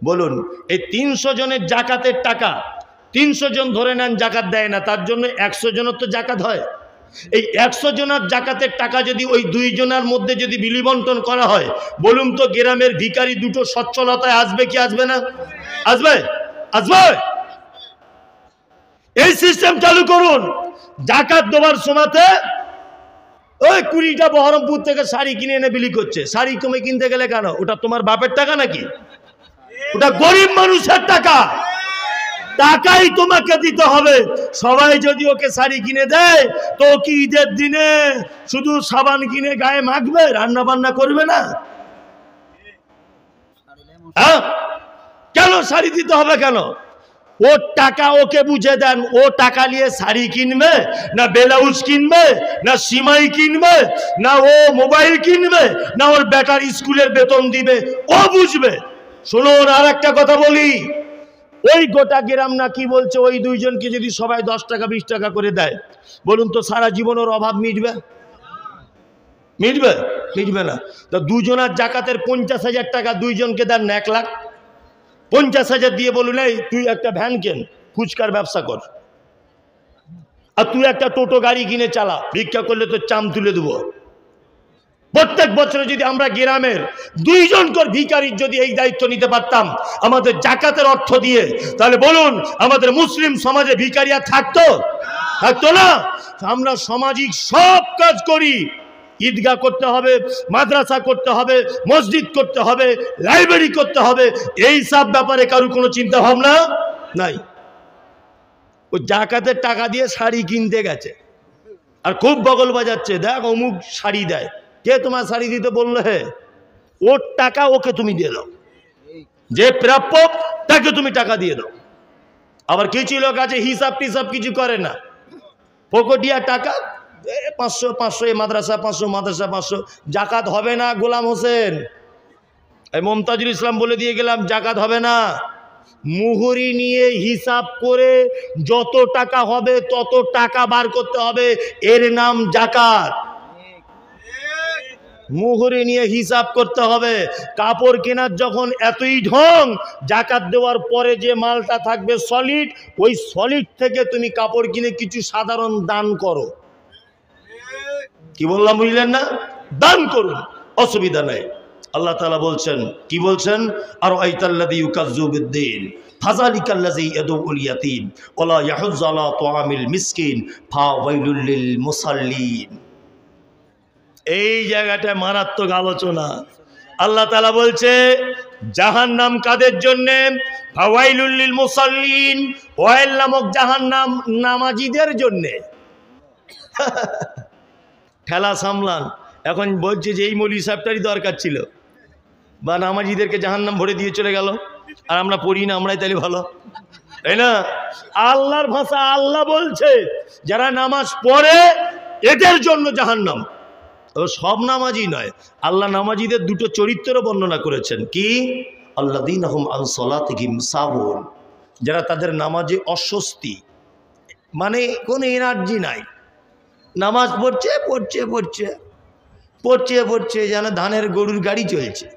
বলুন এই 300 জনের জাকাতের টাকা 300 জন ধরে নেন জাকাত দেয় না, তার জন্য 100 জনের তো জাকাত হয়। এই 100 জনের জাকাতের টাকা যদি ওই 2 জনের মধ্যে যদি বিলি বন্টন করা হয়, বলুন তো গ্রামের ভিখারি দুটো সচ্ছলতায় আসবে কি আসবে না? আসবে, আসবে। এই সিস্টেম চালু করুন। জাকাত দেওয়ার সময়তে ওই 20টা বহরমপুর থেকে শাড়ি কিনে এনে বিলি করছে। শাড়ি তুমি কিনতে গেলে কেন? ওটা তোমার বাপের টাকা নাকি? ওটা গরিব মানুষের টাকা, টাকাই তোমাকে দিতে হবে। সবাই যদি ওকে শাড়ি কিনে দেয় তো কি ঈদের দিনে শুধু সাবান কিনে গায়ে মাখবে, রান্না বান্না করবে না? হ্যাঁ, কেন শাড়ি দিতে হবে কেন? ওর টাকা ওকে বুঝে দেন। ও টাকা নিয়ে শাড়ি কিনবে না ব্লাউজ কিনবে না সিমাই কিনবে না ও মোবাইল কিনবে না ওর বেটার স্কুলের বেতন দিবে, ও বুঝবে। শুনুন আর একটা কথা বলি, ওই গোটা গ্রাম না কি বলছে, ওই 2 জনকে যদি সবাই 10 টাকা 20 টাকা করে দেয়, বলুন তো সারা জীবন ওর অভাব মিটবে? মিটবে? মিটবে না। তো 2 জনের জাকাতের 50,000 টাকা 2 জনকে দেন না 1 লাখ। 50,000 দিয়ে বলুন এই তুই একটা ভ্যান কেন, ফুচকার ব্যবসা কর, আর তুই একটা টোটো গাড়ি কিনে চালা, ভিক্ষা করলে তো চাম তুলে দেবো। প্রত্যেক বছরে যদি আমরা গ্রামের 2 জন করে ভিখারির যদি এই দায়িত্ব নিতে পারতাম আমাদের জাকাতের অর্থ দিয়ে, তাহলে বলুন আমাদের মুসলিম সমাজে ভিখারি আর থাকতো? থাকতো না। আমরা সামাজিক সব কাজ করি, ঈদগাহ করতে হবে, মাদ্রাসা করতে হবে, মসজিদ করতে হবে, লাইব্রেরি করতে হবে, এই সব ব্যাপারে কারো কোনো চিন্তা ভাবনা নাই। ও জাকাতের টাকা দিয়ে শাড়ি কিনতে গেছে আর খুব বগল বাজাচ্ছে, দেখ অমুক শাড়ি দেয়। কে তোমার শাড়ি দিতে বললো? হে, ওর টাকা ওকে তুমি দিয়ে দাও, যে প্রাপ্য তাকে তুমি টাকা দিয়ে দাও। আবার কিছু লোক আছে হিসাব টিসাব কিছু করে না, ফকটিয়া টাকা 500 500 এ মাদ্রাসা 500 মাদ্রাসা 500, জাকাত হবে না। গোলাম হোসেন এই মমতাজুল ইসলাম বলে দিয়ে গেলাম, জাকাত হবে না। মুহুরি নিয়ে হিসাব করে যত টাকা হবে তত টাকা বার করতে হবে, এর নাম জাকাত। মুহুরি নিয়ে হিসাব করতে হবে। কাপড় কেনার যখন এতই ঢং, জাকাত দেওয়ার পরে যে মালটা থাকবে সলিড, ওই সলিড থেকে তুমি কাপড় কিনে কিছু সাধারণ দান করো। কি বললাম বুঝলেন না? দান করুন, অসুবিধা নেই। আল্লাহ তাআলা বলছেন, কি বলছেন? আর আইতাল্লাযী ইউকাজ্জিবু বিদ্দীন ফাযালিকাল্লাযী ইয়াদউল ইয়াতীম ওয়ালা ইয়াহুজ্জু আলা তুআমিল মিসকিন ফাওয়াইলুল লিল মুসাল্লিন। এই জায়গাটায় মারাত্মক আলোচনা। আল্লাহ তাআলা বলছে জাহান্নাম কাদের জন্য? ফাওয়াইলুল লিল মুসাল্লিন, ওয়াইল নামক জাহান্নাম নামাজীদের জন্য। ঠেলা সামলান। এখন বলছে যে এই মৌলভী সাহেবটারই দরকার ছিল, বা নামাজীদেরকে জাহান্নাম ভরে দিয়ে চলে গেল, আর আমরা পড়ি না, আমরাই তাহলে ভালো, তাই না? আল্লাহর ভাষা, আল্লাহ বলছে যারা নামাজ পড়ে এদের জন্য জাহান্নাম। সব নামাজি নয়, আল্লাহ নামাজিদের 2টো চরিত্রের বর্ণনা করেছেন। কি? আল্লাযীনা হুম আন সালাতিহিম সাহুন, যারা তাদের নামাজে অস্বস্তি, মানে কোনো এনার্জি নাই, নামাজ পড়ছে পড়ছে পড়ছে পড়ছে পড়ছে যেন ধানের গরুর গাড়ি চলছে,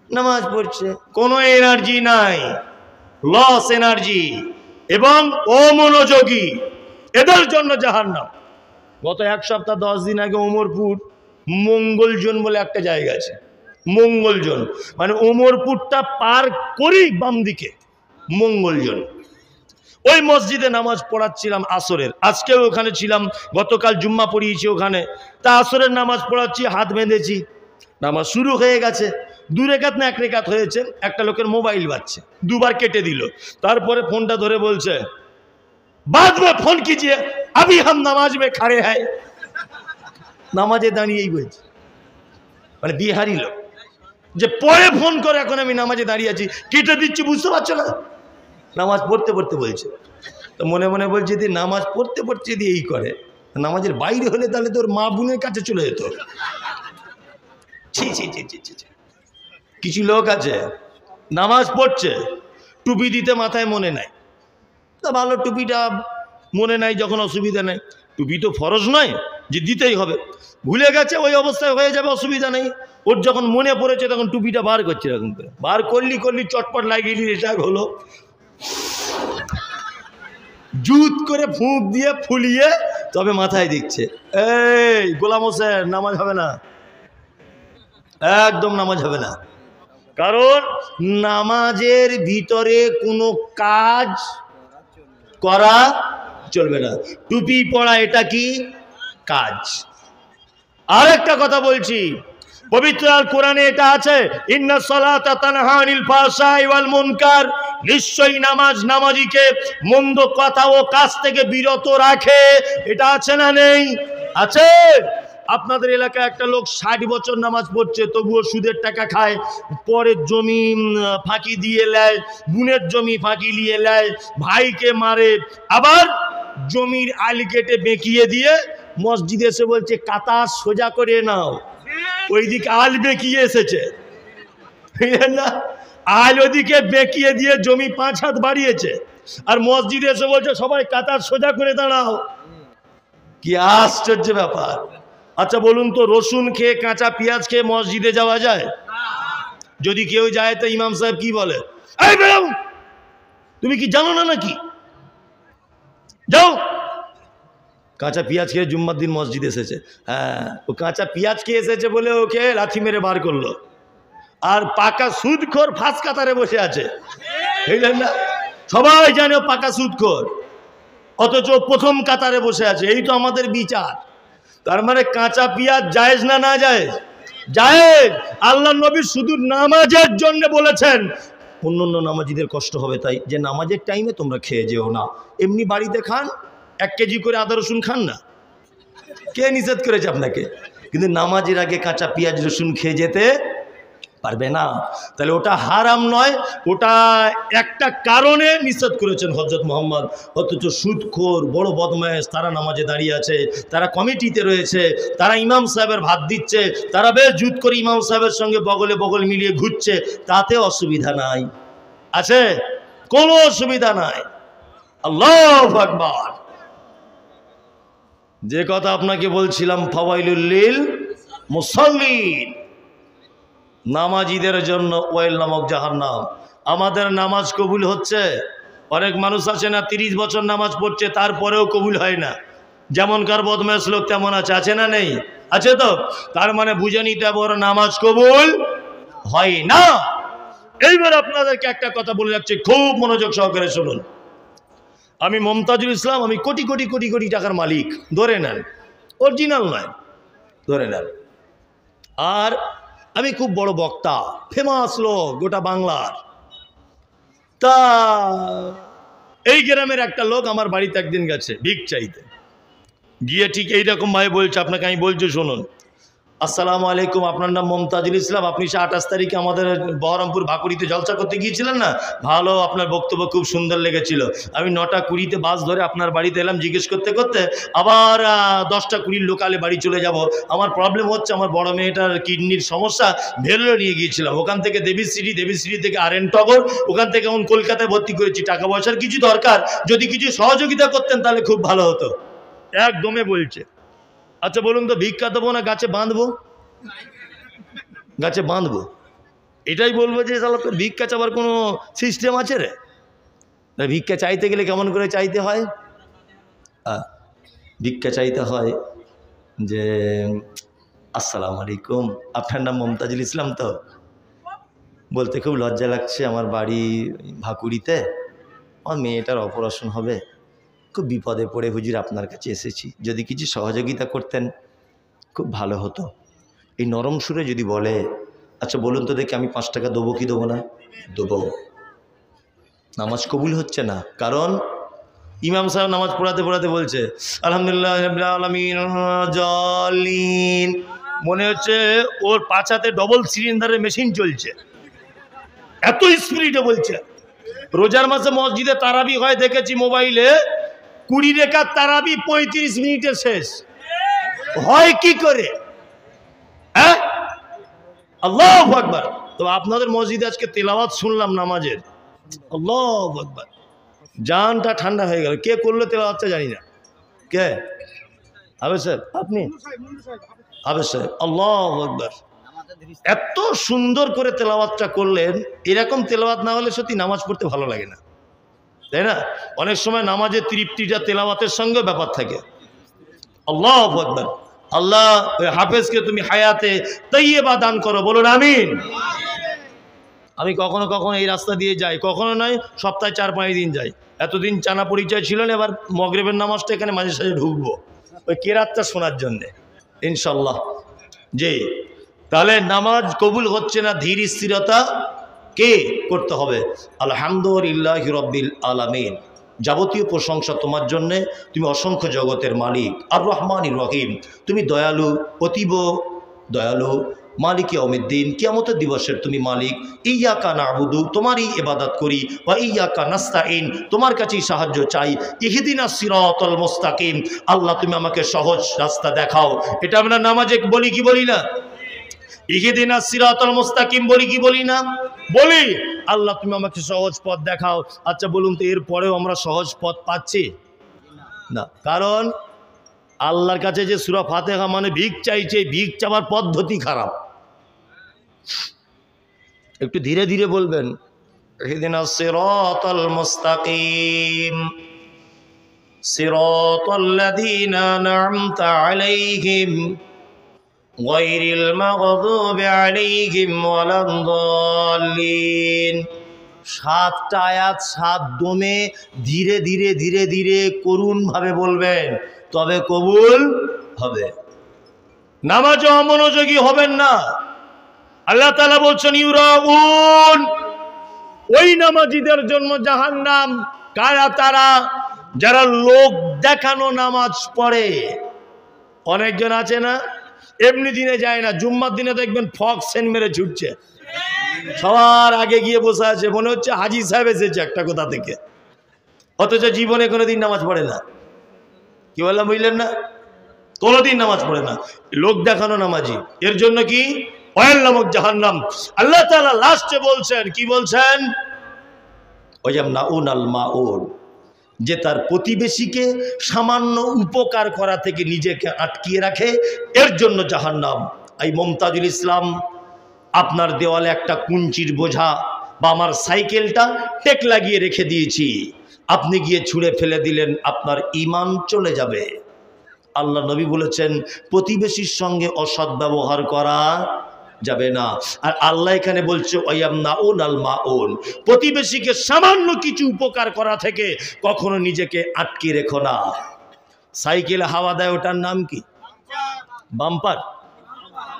নামাজ পড়ছে, কোনো এনার্জি নাই, লস এনার্জি এবং অমনোযোগী, এদের জন্য জাহান্নাম। গত 1 সপ্তাহ 10 দিন আগে ওমরপুর মঙ্গলজন বলে একটা জায়গা আছে, মঙ্গলজন মানে ওমরপুরটা পার করি বাম দিকে মঙ্গলজন, ওই মসজিদে নামাজ পড়াচ্ছিলাম আসরের। আজকেও ওখানে ছিলাম, গতকাল জুম্মা পড়িয়েছি ওখানে। তা আসরের নামাজ পড়াচ্ছি, হাত বেঁধেছি, নামাজ শুরু হয়ে গেছে। 2 রেকাত না 1 রেকাত হয়েছে, একটা লোকের মোবাইল বাজছে, 2 বার কেটে দিল। তারপরে ফোনটা ধরে বলছে बाद में फोन कीजिए अभी हम नमाज में खड़े हैं। নামাজে দাঁড়িয়েই বলছে, মানে বিহারি লোক, যে পরে ফোন করে এখন আমি নামাজে দাঁড়িয়ে আছি, কেটে দিচ্ছি, বুঝতে পারছো না? নামাজ পড়তে পড়তে বলছে। তো মনে মনে বলছে যে নামাজ পড়তে পড়তে যদি এই করে, নামাজের বাইরে হলে তাহলে তোর মা বোনের কাছে চলে যেত। ছি ছি ছি ছি ছি। কিছু লোক আছে নামাজ পড়ছে, টুপি দিতে মাথায় মনে নাই, তা ভালো, টুপিটা মনে নাই যখন অসুবিধা নেই, টুপি তো ফরজ নয় যে দিতেই হবে, ভুলে গেছে, ওই অবস্থায় হয়ে যাবে, অসুবিধা নেই। ওর যখন মনে পড়েছে তখন টুপিটা বার করছে, এরকম করে বার করলি চটপট লাগিয়ে দিলি, এটা হলো জুত করে ফুঁক দিয়ে ফুলিয়ে তবে মাথায় দিচ্ছে। এই গোলাম হোসেন, নামাজ হবে না, একদম নামাজ হবে না। কারণ নামাজের ভিতরে কোনো কাজ করা চলবে না। টুপি পরা এটা কি কাজ? আর একটা কথা বলছি, পবিত্র আল কোরআনে এটা আছে, ইন্নাস সালাতা তানহা আনিল ফাহশাই ওয়াল মুনকার, নিশ্চয়ই নামাজ নামাজিকে মন্দ কথা ও কাজ থেকে বিরত রাখে। এটা আছে না নেই? আছে। আপনাদের এলাকায় একটা লোক 60 বছর নামাজ পড়ছে, তবুও সুদের টাকা খায়, পরের জমি ফাঁকি দিয়ে নেয়, বোনের জমি ফাঁকি দিয়ে নেয়, ভাইকে মারে, আবার জমির আল কেটে বেঁকিয়ে দিয়ে মসজিদে এসে বলছে কাতা সোজা করে নাও, ওইদিকে আল বেঁকিয়ে এসেছে না, আল ওদিকে বেঁকিয়ে দিয়ে জমি 5 হাত বাড়িয়েছে, আর মসজিদে এসে বলছে সবাই কাতার সোজা করে দাঁড়াও। কি আশ্চর্য ব্যাপার! আচ্ছা বলুন তো, রসুন খেয়ে কাঁচা পেঁয়াজ খেয়ে মসজিদে যাওয়া যায়? যদি কেউ যায় তো ইমাম সাহেব কি বলে, এই বেরো, তুমি কি জানো না নাকি, যাও। কাঁচা পেঁয়াজ খেয়ে জুম্মার দিন মসজিদ এসেছে, হ্যাঁ, ও কাঁচা পেঁয়াজ খেয়ে এসেছে বলে ওকে লাথি মেরে বার করলো, আর পাকা সুদখোর ফাঁস কাতারে বসে আছে, বুঝলেন না? সবাই জানে ও পাকা সুদখোর, অথচ প্রথম কাতারে বসে আছে। এই তো আমাদের বিচার। তার মানে কাঁচা পেঁয়াজ জায়েজ না না জায়েজ? জায়েজ। আল্লাহ নবী শুধু নামাজের জন্য বলেছেন, অন্য নামাজিদের কষ্ট হবে তাই, যে নামাজের টাইমে তোমরা খেয়ে যেও না, এমনি বাড়িতে খান, 1 কেজি করে আদা রসুন খান না, কে নিষেধ করেছে আপনাকে? কিন্তু নামাজের আগে কাঁচা পেঁয়াজ রসুন খেয়ে যেতে পারবে না। তাহলে ওটা হারাম নয়, ওটা একটা কারণে নিষেধ করেছেন হযরত মুহাম্মদ। অথচ সুদখোর বড় বদমায়েশ তারা নামাজে দাঁড়িয়ে আছে, তারা কমিটিতে রয়েছে, তারা ইমাম সাহেবের ভাত দিচ্ছে, তারা বেশ জুত করে ইমাম সাহেবের সঙ্গে বগলে বগল মিলিয়ে ঘুরছে, তাতে অসুবিধা নাই, আছে? কোনো অসুবিধা নাই। আল্লাহু আকবার। যে কথা আপনাকে বলছিলাম, ফাওয়াইলুল লিল মুসাল্লিন, নামাজিদের জন্য ওয়াইল নামক জাহান্নাম। আমাদের নামাজ কবুল হচ্ছে? অনেক মানুষ আছে না 30 বছর নামাজ পড়ছে, তারপরেও কবুল হয় না। যেমনকার বদমাশ লোক তেমন আছে না নেই? আছে তো। তার মানে বুঝে নিতে বড় নামাজ কবুল হয় না। এইবার আপনাদেরকে একটা কথা বলে যাচ্ছি, খুব মনোযোগ সহকারে শুনুন। আমি মমতাজুল ইসলাম, আমি কোটি কোটি কোটি কোটি টাকার মালিক, ধরে নেন, অরিজিনাল নয়, ধরে নেন। আর আমি খুব বড় বক্তা, ফেমাস লোক গোটা বাংলার। তা এই গ্রামের একটা লোক আমার বাড়িতে একদিন গেছে ভিক চাইতে, গিয়ে ঠিক এইরকম ভাবে বলছে, আপনাকে আমি বলছি শুনুন, আসসালামু আলাইকুম, আপনার নাম মমতাজুল ইসলাম, আপনি 28 তারিখে আমাদের বহরমপুর ভাকুড়িতে জলসা করতে গিয়েছিলেন না? ভালো, আপনার বক্তব্য খুব সুন্দর লেগেছিল। আমি 9টা 20-তে বাস ধরে আপনার বাড়িতে এলাম, জিজ্ঞেস করতে করতে আবার 10টা 20 লোকালে বাড়ি চলে যাব। আমার প্রবলেম হচ্ছে, আমার বড় মেয়েটার কিডনির সমস্যা, ভেলোরে নিয়ে গিয়েছিলাম, ওখান থেকে দেবীশ্রী থেকে RN টগর, ওখান থেকে এখন কলকাতায় ভর্তি করেছি, টাকা পয়সার কিছু দরকার, যদি কিছু সহযোগিতা করতেন তাহলে খুব ভালো হতো। একদমে বলছে। আচ্ছা বলুন তো, ভিক্ষা দেবো না গাছে বাঁধবো? গাছে বাঁধবো, এটাই বলবো যে শালা তোর ভিক্ষা চাবার কোনো সিস্টেম আছে রে? ভিক্ষা চাইতে গেলে কেমন করে চাইতে হয়? ভিক্ষা চাইতে হয় যে আসসালামু আলাইকুম, আপনার নাম মমতাজুল ইসলাম তো? বলতে খুব লজ্জা লাগছে, আমার বাড়ি ভাকুড়িতে, আমার মেয়েটার অপারেশন হবে, খুব বিপদে পড়ে হুজুর আপনার কাছে এসেছি, যদি কিছু সহযোগিতা করতেন খুব ভালো হতো। এই নরম সুরে যদি বলে, আচ্ছা বলুন তো দেখি, আমি 5 টাকা দেবো কি দেবো না? দেবো। নামাজ কবুল হচ্ছে না, কারণ ইমাম সাহেব নামাজ পড়াতে পড়াতে বলছে আলহামদুলিল্লাহ রাব্বিল আলামিন, মনে হচ্ছে ওর পাছাতে ডবল সিলিন্ডারের মেশিন চলছে, এত স্পিডে বলছে। রোজার মাসে মসজিদে তারাবি হয় দেখেছি মোবাইলে, 20 রাকাত তারাবি 35 মিনিটে শেষ হয় কি করে? হ্যাঁ, আল্লাহু আকবার। তো আপনাদের মসজিদে আজকে তেলাওয়াত শুনলাম নামাজের, আল্লাহু আকবার, জানটা ঠান্ডা হয়ে গেল। কে করলো তেলাওয়াতটা জানি না, কে? আবে স্যার, আপনি? আবে স্যার, আল্লাহু আকবার। এত সুন্দর করে তেলাওয়াতটা করলেন, এরকম তেলাওয়াত না হলে সত্যি নামাজ পড়তে ভালো লাগে না, তাই না? অনেক সময় নামাজের তৃপ্তিটা তেলাওয়াতের সঙ্গে ব্যাপার থাকে। আল্লাহু আকবার। আল্লাহ হাফেজকে তুমি হায়াতে তাইয়্যিবা দান করো, বলুন আমিন। আমি কখনো কখনো এই রাস্তা দিয়ে যাই, কখনো নয় সপ্তাহে 4-5 দিন যাই। এতদিন জানা পরিচয় ছিল না, এবার মগরিবের নামাজটা এখানে মাঝে সাঝে ঢুকবো ওই কেরাতটা শোনার জন্যে ইনশাল্লাহ। জি, তাহলে নামাজ কবুল হচ্ছে না, ধীর স্থিরতা কে করতে হবে? আলহামদুলিল্লাহি রাব্বিল আলামিন। যাবতীয় প্রশংসা তোমার জন্যে, তুমি অসংখ্য জগতের মালিক, আর রহমানির রহিম, তুমি দয়ালু, অতীব দয়ালু, মালিক ইয়াউমিদ্দিন, কিয়ামতের দিবসের তুমি মালিক। ইয়্যাকা না'বুদু, তোমারই ইবাদত করি, ওয়া ইয়্যাকা নাস্তাঈন, তোমার কাছেই সাহায্য চাই। ইহদিনাস সিরাতাল মুস্তাকিম, আল্লাহ তুমি আমাকে সহজ রাস্তা দেখাও। এটা আমরা নামাজে বলি কি বলি না? ইহদিনাস সিরাতাল মুস্তাকিম বলি কি বলি না? বলি। আল্লাহ তুমি আমাকে সহজ পথ দেখাও। আচ্ছা বলুন তো, এরপরেও আমরা সহজ পথ পাচ্ছি না? কারণ আল্লাহর কাছে যে সূরা ফাতিহা মানে ভিক চাইছে, ভিক চাওয়ার পদ্ধতি খারাপ। একটু ধীরে ধীরে বলবেন। ইহদিনাস সিরাতাল মুস্তাকিম সিরাতাল্লাযীনা আন'আমতা আলাইহিম গায়রিল মাগদুবি আলাইহিম ওয়ালাদ-দাল্লিন। 7টা আয়াত 7 দমে ধীরে ধীরে ধীরে ধীরে করুণভাবে বলবেন, তবে কবুল হবে। নামাজে অমনোযোগী হবেন না। আল্লাহ তাআলা বলছেন ইউরাউন, ওই নামাজীদের জন্য জাহান্নাম। কারা তারা? যারা লোক দেখানো নামাজ পড়ে। অনেকজন আছে না, এমনি দিনে যায় না, জুম্মার দিনে দেখবেন ফক সেন মেরে ছুটছে, সবার আগে গিয়ে বসে আছে, মনে হচ্ছে হাজি সাহেব এসেছে একটা কোথা থেকে, অথচ জীবনে কোনোদিন নামাজ পড়ে না। কি বললাম বুঝলেন না? কোনোদিন নামাজ পড়ে না, লোক দেখানো নামাজি। এর জন্য কি ওয়াইল নামক জাহান্নাম। আল্লাহ তাআলা লাস্টে বলছেন, কি বলছেন? ওয়ায়ামনাউনাল মাউন, যে তার প্রতিবেশীকে সামান্য উপকার করা থেকে নিজেকে আটকিয়ে রাখে, এর জন্য জাহান্নাম। এই মুমতাজুল ইসলাম, আপনার দেওয়ালে একটা কুঞ্চির বোঝা বা আমার সাইকেলটা টেক লাগিয়ে রেখে দিয়েছি, আপনি গিয়ে ছুঁড়ে ফেলে দিলেন, আপনার ঈমান চলে যাবে। আল্লাহ নবী বলেছেন প্রতিবেশীর সঙ্গে অসৎ ব্যবহার করা যাবে না। আর আল্লাহ এখানে বলছে ওয়ায়ামনাউনাল মাউন, প্রতিবেশীকে সামান্য কিছু উপকার করা থেকে কখনো নিজেকে আটকে রেখো না। সাইকেলে হাওয়া দেয়, ওটার নাম কি? বাম্পার।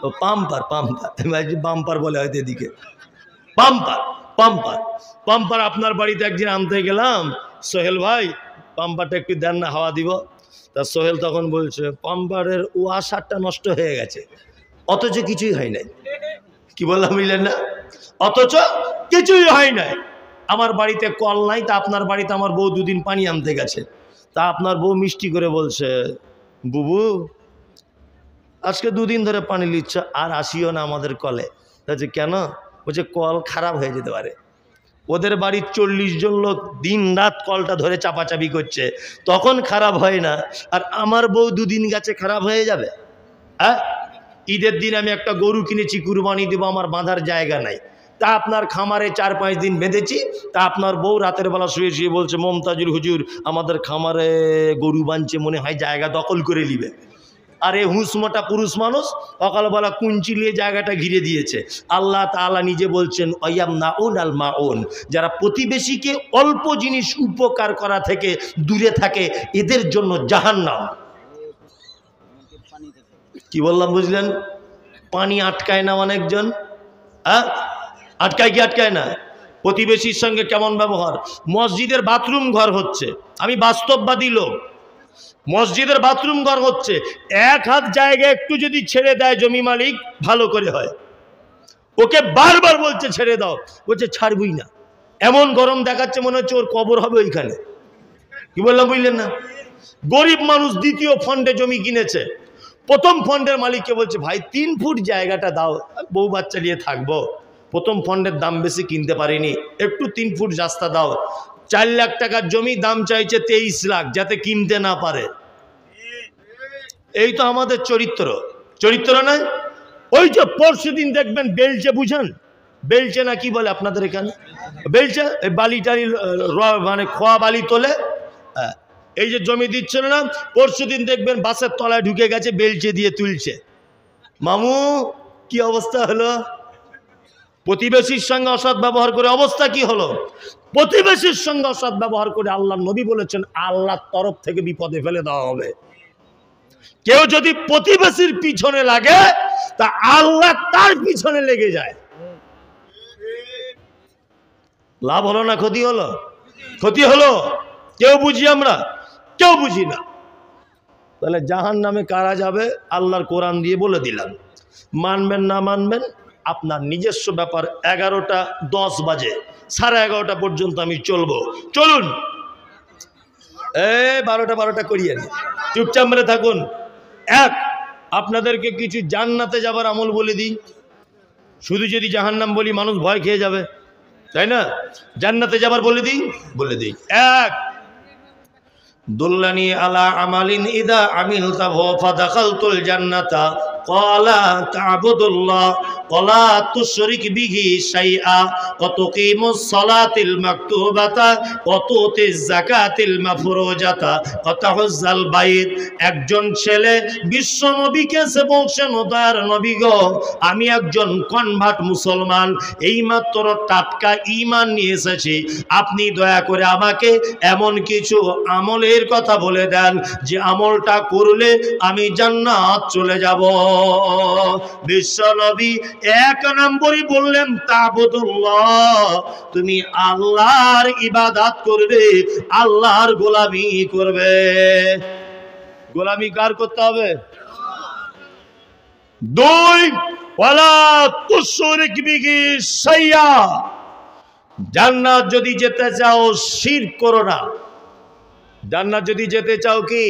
ও পাম্পার, পাম্পার, বাম্পার বলে হয়তো এদিকে। Pumper, pumper, pumper. আপনার বাড়িতে একদিন আনতে গেলাম, সোহেল ভাই পাম্পারটা একটু দেন না, হাওয়া দিব। তা সোহেল তখন বলছে পাম্পারের ওয়াশারটা নষ্ট হয়ে গেছে, অথচ কিছুই হয় নাই। কি বললাম বুঝলেন না? অথচ কিছুই হয় নাই। আমার বাড়িতে কল নাই, তা আপনার বাড়িতে আমার বউ 2 দিন পানি আনতে গেছে, তা আপনার বউ মিষ্টি করে বলছে, বুবু আজকে 2 দিন ধরে পানি নিচ্ছ, আর আসিও না আমাদের কলে। বলছে কেন? বলছে কল খারাপ হয়ে যেতে পারে। ওদের বাড়ির 40 জন লোক দিন রাত কলটা ধরে চাপাচাপি করছে, তখন খারাপ হয় না, আর আমার বউ 2 দিন গেছে খারাপ হয়ে যাবে? হ্যাঁ, ঈদের দিন আমি একটা গরু কিনেছি, কুরবানি দেবো, আমার বাঁধার জায়গা নাই, তা আপনার খামারে 4-5 দিন বেঁধেছি, তা আপনার বউ রাতের বেলা শুয়ে শুয়ে বলছে মমতাজুল হুজুর আমাদের খামারে গরু বাঁধছে, মনে হয় জায়গা দখল করে নিবে। আরে হুঁসমোটা পুরুষ মানুষ সকালবেলা কুঞ্চি নিয়ে জায়গাটা ঘিরে দিয়েছে। আল্লাহ তাআলা নিজে বলছেন ওয়ায়ামনাউনাল মাউন, যারা প্রতিবেশীকে অল্প জিনিস উপকার করা থেকে দূরে থাকে, এদের জন্য জাহান্নাম। কি বললাম বুঝলেন? পানি আটকায় না অনেকজন, হ্যাঁ আটকায় কি আটকায় না? প্রতিবেশীর সঙ্গে কেমন ব্যবহার? মসজিদের বাথরুম ঘর হচ্ছে, আমি বাস্তববাদী লোক, মসজিদের বাথরুম ঘর হচ্ছে, 1 হাত জায়গা একটু যদি ছেড়ে দেয় জমি মালিক, ভালো করে হয়, ওকে বারবার বলছে ছেড়ে দাও, বলছে ছাড়বই না। এমন গরম দেখাচ্ছে মনে হচ্ছে ওর কবর হবে ওইখানে। কি বললাম বুঝলেন না? গরিব মানুষ 2য় ফন্ডে জমি কিনেছে, 1ম ফন্ডের মালিককে বলছে ভাই 3 ফুট জায়গাটা দাও, বউ বাচ্চা নিয়ে থাকবো, 1ম ফন্ডের দাম বেশি, কিনতে পারিনি, একটু 3 ফুট রাস্তা দাও। 4 লাখ টাকার জমি, দাম চাইছে 23 লাখ, যাতে কিনতে না পারে। এই তো আমাদের চরিত্র, চরিত্র নয়? ওই যে পরশুদিন দেখবেন বেলচে, বুঝেন বেলচে না কি বলে আপনাদের এখানে, বেলচে বালি টালি মানে খোয়া বালি তোলে, এই যে জমি দিচ্ছিল না, পরশুদিন দেখবেন বাসের তলায় ঢুকে গেছে, বেলচে দিয়ে তুলছে। মামু কি অবস্থা হলো? প্রতিবেশীর সঙ্গে অসৎ ব্যবহার করে অবস্থা কি হলো? প্রতিবেশীর সঙ্গে অসৎ ব্যবহার করে আল্লাহ নবী বলেছেন আল্লাহর তরফ থেকে বিপদে ফেলে দেওয়া হবে। কেউ যদি প্রতিবেশীর পিছনে লাগে তা আল্লাহ তার পিছনে লেগে যায়। লাভ হলো না ক্ষতি হলো? ক্ষতি হলো। কেউ বুঝি আমরা? কেউ বুঝি না। তাহলে জাহান্নামে কারা যাবে আল্লাহর কোরআন দিয়ে বলে দিলাম। মানবেন না মানবেন আপনার নিজস্ব ব্যাপার। 11টা 10 বাজে, 11:30 পর্যন্ত আমি চলবো। চলুন, 12টা করিয়ে নি, চুপচাপ মেরে থাকুন। আপনাদেরকে কিছু জান্নাতে যাবার আমল বলে দিই। শুধু যদি জাহান্নাম বলি মানুষ ভয় খেয়ে যাবে, তাই না? জান্নাতে যাবার বলে দিই। 1, দুল্লানি আলা আমালিন ইদা আমিলতাহু ফাদাখালতুল জান্নাতা ক্বালা তা'বুদুল্লাহ ওয়ালা তুশরিক বিহি শাইআ ওয়া তুকিমুস সালাতিল মাকতুবাতা ওয়া তুতিজ যাকাতিল মাফরুজাতা ওয়া তাহুজ্জাল বাইত। একজন ছেলে বিশ্ব নবীকে এসে বলছেন, ও দয়ার নবী গো, আমি একজন কনভার্ট মুসলমান, এইমাত্র টাটকা ঈমান নিয়ে এসেছি, আপনি দয়া করে আমাকে এমন কিছু আমলের কথা বলে দেন যে আমলটা করলে আমি জান্নাত চলে যাব। বিশ্ব নবী 1 নম্বরই বললেন তা'বুদুল্লাহ, তুমি আল্লাহর ইবাদত করবে, আল্লাহর গোলামি করবে। গোলামি কার করতে হবে? 2, ওয়ালা তুশরিক বিহি শাইআ, জান্নাত যদি যেতে চাও শিরক করো না। জান্নাত যদি যেতে চাও কি?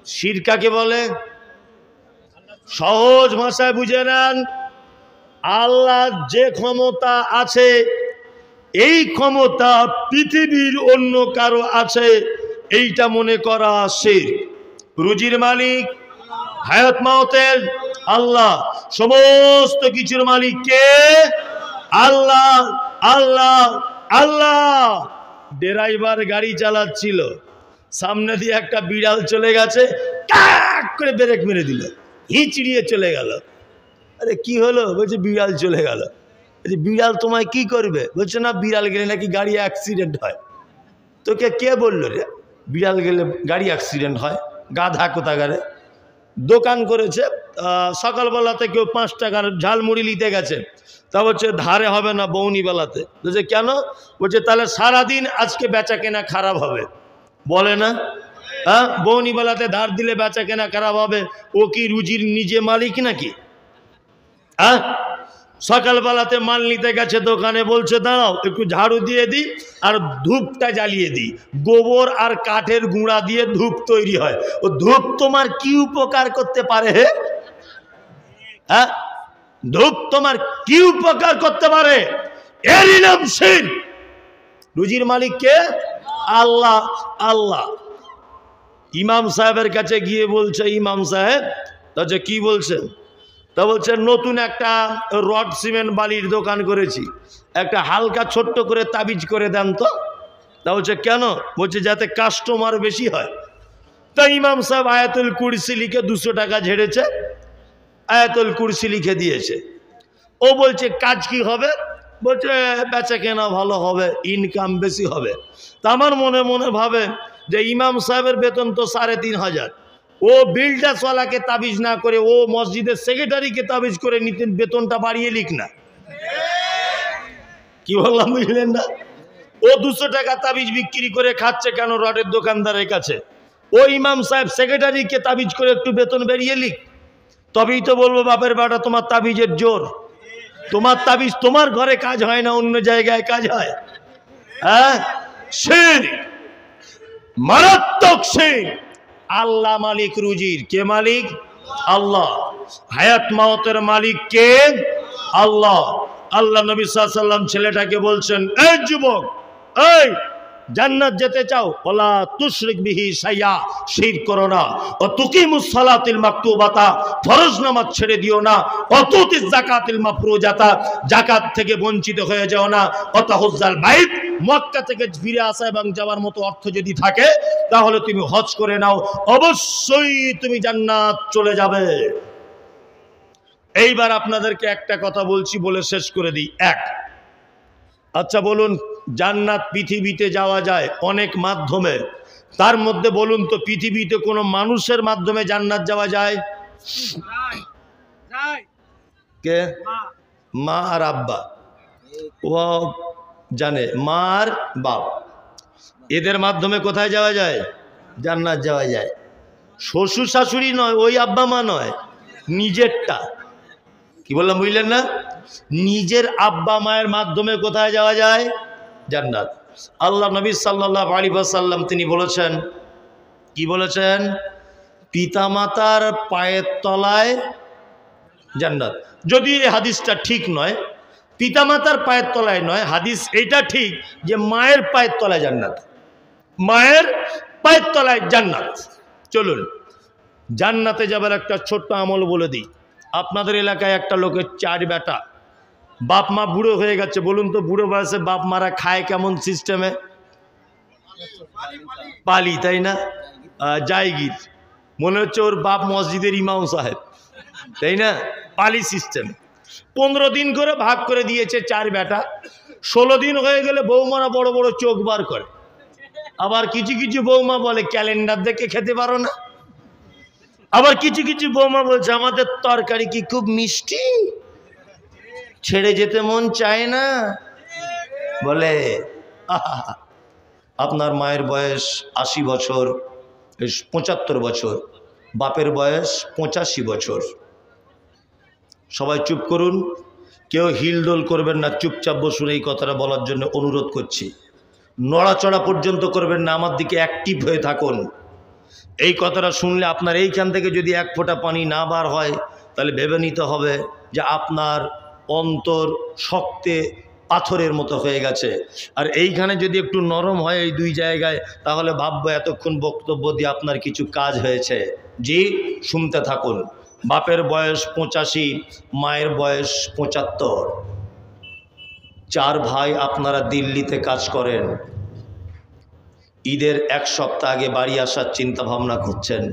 শিরক কাকে বলে? সহজ ভাষায় বুঝে নেন, আল্লাহ যে ক্ষমতা আছে এই ক্ষমতা পৃথিবীর অন্য কারো আছে এইটা মনে করা শিরক। রুজির মালিক, হায়াত মাউতের আল্লাহ, সমস্ত কিছুর মালিক কে? আল্লাহ। আল্লাহ আল্লাহ। ড্রাইভার গাড়ি চালাচ্ছিল, সামনে দিয়ে একটা বিড়াল চলে গেছে, টাক করে ব্রেক মেরে দিল, হিচড়িয়ে চলে গেল। আরে কি হলো? বলছে বিড়াল চলে গেল। বলছে বিড়াল তোমায় কি করবে? বলছে না, বিড়াল গেলে নাকি গাড়ি অ্যাক্সিডেন্ট হয়। তোকে কে বললো রে বিড়াল গেলে গাড়ি অ্যাক্সিডেন্ট হয়? গাধা কোথাকারে। দোকান করেছে, সকালবেলাতে কেউ 5 টাকার ঝালমুড়ি নিতে গেছে, তা বলছে ধারে হবে না, বৌনিবেলাতে। বলছে কেন? বলছে তাহলে সারাদিন আজকে বেচা কেনা খারাপ হবে। বলে না? হ্যাঁ, বৌনিবেলাতে ধার দিলে বেচা কেনা খারাপ হবে। ও কি রুজির নিজে মালিক নাকি? হ্যাঁ, সকালবেলাতে মাল নিতে গেছে দোকানে, বলছে দাঁড়াও একটু ঝাড়ু দিয়ে দিই আর ধূপটা জ্বালিয়ে দিই। গোবর আর কাঠের গুঁড়া দিয়ে ধূপ তৈরি হয়। ও ধূপ তোমার কি উপকার করতে পারে? হ্যাঁ, ধূপ তোমার কি উপকার করতে পারে? এরই নাম শিরক। রুজির মালিক কে? আল্লাহ। আল্লাহ। ইমাম সাহেবের কাছে গিয়ে বলছে, ইমাম সাহেব, তা কি বলছেন? তা বলছে নতুন একটা রড সিমেন্ট বালির দোকান করেছি, একটা হালকা ছোট্ট করে তাবিজ করে দেন তো। তা বলছে কেন? বলছে যাতে কাস্টমার বেশি হয়। তা ইমাম সাহেব আয়াতুল কুরসি লিখে 200 টাকা ঝেড়েছে, আয়াতুল কুরসি লিখে দিয়েছে। ও বলছে কাজ কি হবে? বলছে বেচা কেনা ভালো হবে, ইনকাম বেশি হবে। তা আমার মনে মনে ভাবে যে ইমাম সাহেবের বেতন তো 3,500, ও বিল্ডার্সওয়ালাকে তাবিজ না করে ও মসজিদের সেক্রেটারিকে তাবিজ করে নিতেন, বেতনটা বাড়িয়ে লিখ না। কি বললাম বুঝলেন না? ও 200 টাকা তাবিজ বিক্রি করে খাচ্ছে কেন রডের দোকানদারের কাছে? ও ইমাম সাহেব সেক্রেটারিকে তাবিজ করে একটু বেতন বেরিয়ে লিখ, তবেই তো বলবো বাপের বেটা তোমার তাবিজের জোর। তোমার তাবিজ তোমার ঘরে কাজ হয় না, অন্য জায়গায় কাজ হয়। হ্যাঁ, শিরক, মারাত্মক শিরক। আল্লাহ মালিক রুজির। কে মালিক? আল্লাহ। হায়াত মাউতের মালিক কে? আল্লাহ। আল্লাহ নবী সাল্লাল্লাহু আলাইহি ওয়াসাল্লাম ছেলেটাকে বলছেন, এই যুবক, এই জান্নাত যেতে চাও ওয়ালা তুশরিক বিহি শাইয়া, শিরক করো না। ও তুকিমুস সালাতিল মাকতুবাতা, ফরজ নামাজ ছেড়ে দিও না। ও তুতিজ যাকাতিল মাফরুজাতা, যাকাত থেকে বঞ্চিত হয়ে যাও না। ও তাহুজ্জাল বাইত, মক্কা থেকে ফিরে আসা এবং যাওয়ার মতো অর্থ যদি থাকে তাহলে তুমি হজ করে নাও, অবশ্যই তুমি জান্নাত চলে যাবে। এইবার আপনাদেরকে একটা কথা বলছি, বলে শেষ করে দিই। আচ্ছা বলুন, জান্নাত পৃথিবীতে যাওয়া যায় অনেক মাধ্যমে, তার মধ্যে বলুন তো পৃথিবীতে কোনো মানুষের মাধ্যমে জান্নাত যাওয়া যায়? কে? মা আর আব্বা, ও জানে, মা আর বাপ, এদের মাধ্যমে কোথায় যাওয়া যায়? জান্নাত যাওয়া যায়। শ্বশুর শাশুড়ি নয়, ওই আব্বা মা নয়, নিজেরটা। কি বললাম বুঝলেন না? নিজের আব্বা মায়ের মাধ্যমে কোথায় যাওয়া যায়? জান্নাত। আল্লাহ নবী সাল্লাল্লাহু আলাইহি ওয়াসাল্লাম তিনি বলেছেন, কি বলেছেন? পিতামাতার পায়ের তলায় জান্নাত। যদি এই হাদিসটা ঠিক নয়, পিতামাতার পায়ের তলায় নয়, হাদিস এইটা ঠিক যে মায়ের পায়ের তলায় জান্নাত, মায়ের পায়ের তলায় জান্নাত। চলুন জান্নাতে যাবার একটা ছোট্ট আমল বলে দিই। আপনাদের এলাকায় একটা লোকের 4 বেটা, বাপ মা বুড়ো হয়ে গেছে। বলুন তো বুড়ো বয়সে বাপ মারা খায় কেমন সিস্টেমে? পালি, তাই না? জায়গির, মনে হচ্ছে ওর বাপ মসজিদের ইমাম সাহেব, তাই না? পালি সিস্টেম। 15 দিন করে ভাগ করে দিয়েছে 4 বেটা। 16 দিন হয়ে গেলে বৌমারা বড় বড় চোখ বার করে। আবার কিছু কিছু বৌমা বলে ক্যালেন্ডার দেখে খেতে পারো না। আবার কিছু কিছু বৌমা বলছে আমাদের তরকারি কি খুব মিষ্টি, ছেড়ে যেতে মন চায় না। বলে আপনার মায়ের বয়স 80 বছর, 75 বছর, বাপের বয়স 85 বছর। সবাই চুপ করুন, কেউ হিলডোল করবেন না, চুপচাপ বসুন। এই কথাটা বলার জন্য অনুরোধ করছি। নড়াচড়া পর্যন্ত করবেন না, আমার দিকে অ্যাক্টিভ হয়ে থাকুন। এই কথাটা শুনলে আপনার এইখান থেকে যদি 1 ফোঁটা পানি না বার হয় তাহলে ভেবে নিতে হবে যে আপনার অন্তর শক্তে পাথরের মতো হয়ে গেছে। আর এইখানে যদি একটু নরম হয় এই 2 জায়গায়, তাহলে ভাববো এতক্ষণ বক্তব্য দিয়ে আপনার কিছু কাজ হয়েছে। জি, শুনতে থাকুন। বাপের বয়স 85, মায়ের বয়স 75। 4 ভাই আপনারা দিল্লিতে কাজ করেন। ঈদের 1 সপ্তাহ আগে বাড়ি আসার চিন্তা ভাবনা করছেন।